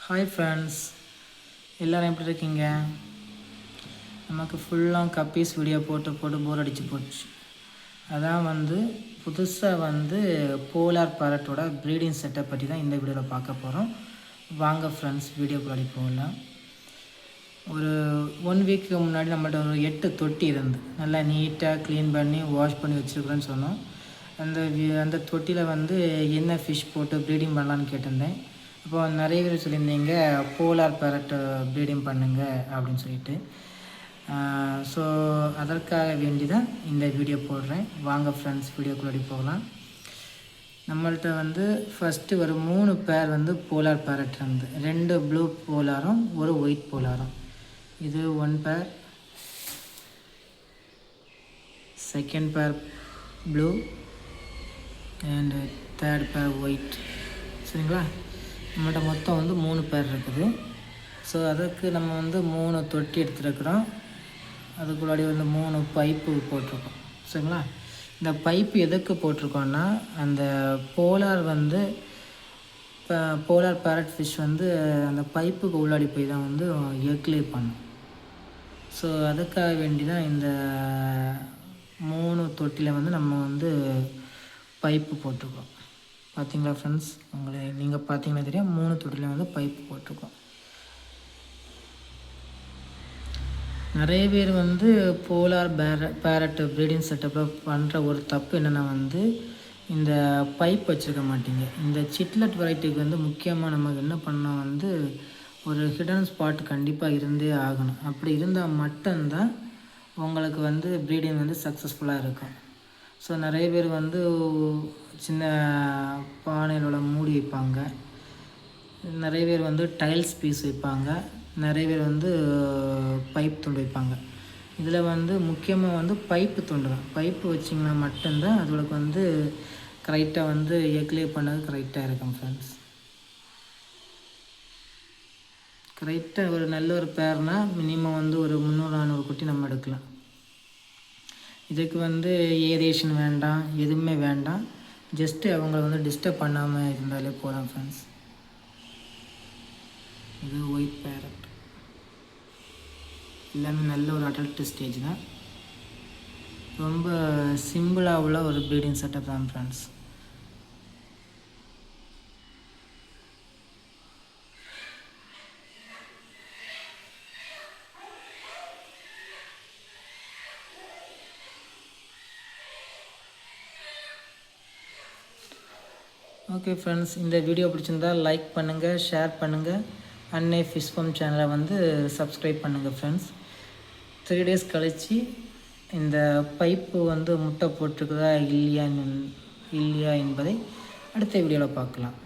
Hi friends, எல்லோரும் எப்படி இருக்கீங்க? நமக்கு ஃபுல்லாக கப்பீஸ் வீடியோ போட்டு போர் அடித்து போச்சு. அதான் புதுசாக போலார் பேரட்டோட ப்ரீடிங் செட்டப் பற்றி தான் இந்த வீடியோவில் பார்க்க போகிறோம். வாங்க ஃப்ரெண்ட்ஸ், வீடியோக்குள்ளே போகலாம். ஒரு 1 வீக்கு முன்னாடி நம்மள்ட்ட ஒரு 8 தொட்டி இருந்து நல்லா நீட்டாக க்ளீன் பண்ணி வாஷ் பண்ணி வச்சுருக்குறேன்னு சொன்னோம். அந்த தொட்டியில் என்ன ஃபிஷ் போட்டு ப்ரீடிங் பண்ணலான்னு கேட்டிருந்தேன். இப்போ நிறைய பேர் சொல்லியிருந்தீங்க போலார் பேரட் ப்ரீடிங் பண்ணுங்க அப்படின்னு சொல்லிட்டு. ஸோ அதற்காக வேண்டி தான் இந்த வீடியோ போடுறேன். வாங்க ஃப்ரெண்ட்ஸ், வீடியோக்குள்ளே போகலாம். நம்மள்ட்ட ஃபஸ்ட்டு ஒரு 3 பேர் போலார் பேரட் இருந்து 2 ப்ளூ போலாரும் 1 ஒயிட் போலாரும். இது 1 பேர், செகண்ட் பேர் ப்ளூ அண்ட் தேர்ட் பேர் ஒயிட். சரிங்களா? நம்மள்ட்ட மொத்தம் 3 பேர் இருக்குது. ஸோ அதுக்கு நம்ம 3 தொட்டி எடுத்துருக்குறோம். அதுக்குள்ளாடி 3 பைப்பு போட்டிருக்கோம். சரிங்களா? இந்த பைப்பு எதுக்கு போட்டிருக்கோன்னா, அந்த போலார் பேரட் ஃபிஷ் அந்த பைப்புக்கு உள்ளாடி போய் தான் எக்லே பண்ணும். ஸோ அதுக்காக வேண்டி தான் இந்த 3 தொட்டியில் நம்ம பைப்பு போட்டிருக்கோம். பார்த்தீங்களா ஃப்ரெண்ட்ஸ்? நீங்கள் பார்த்தீங்கன்னா தெரியும், 3 தொட்டியில் பைப்பு போட்டிருக்கோம். நிறைய பேர் போலார் பேரட் ப்ரீடிங் செட்டப்பில் பண்ணுற ஒரு தப்பு என்னென்னா இந்த பைப் வச்சுருக்க மாட்டீங்க. இந்த சிட்லட் வெரைட்டிக்கு முக்கியமாக நமக்கு என்ன பண்ணால் ஒரு ஹிடன் ஸ்பாட் கண்டிப்பாக இருந்தே ஆகணும். அப்படி இருந்தால் மட்டும்தான் உங்களுக்கு ப்ரீடிங் சக்ஸஸ்ஃபுல்லாக இருக்கும். ஸோ நிறைய பேர் சின்ன பானையில் மூடி வைப்பாங்க. நிறைய பேர் டைல்ஸ் பீஸ் வைப்பாங்க. நிறைய பேர் பைப் துண்டு வைப்பாங்க. இதில் முக்கியமாக பைப்பு துண்டு தான். பைப்பு வச்சிங்கன்னா மட்டும்தான் அதுகளுக்கு கரெக்டாக எக்லே பண்ணது கரெக்டாக இருக்கும் ஃப்ரெண்ட்ஸ். கரெக்டாக ஒரு நல்ல ஒரு பேர்னால் மினிமம் ஒரு 300-400 குட்டி நம்ம எடுக்கலாம். இதுக்கு ஏரியேஷன் வேண்டாம், எதுவுமே வேண்டாம். ஜஸ்ட்டு அவங்கள டிஸ்டர்ப் பண்ணாமல் இருந்தாலே போதும் ஃப்ரெண்ட்ஸ். இது ஒயிட் பேரட். எல்லாமே நல்ல ஒரு அடல்ட் ஸ்டேஜ் தான். ரொம்ப சிம்பிளாக உள்ள ஒரு ப்ரீடிங் செட்டப் தான் ஃப்ரெண்ட்ஸ். ஓகே ஃப்ரெண்ட்ஸ், இந்த வீடியோ பிடிச்சிருந்தால் லைக் பண்ணுங்கள், ஷேர் பண்ணுங்கள். அன்னை ஃபிஷ் ஃபார்ம் சேனலை சப்ஸ்கிரைப் பண்ணுங்கள் ஃப்ரெண்ட்ஸ். 3 days கழித்து இந்த பைப்பு முட்டை போட்டிருக்குதா இல்லையா என்பதை அடுத்த வீடியோவில் பார்க்கலாம்.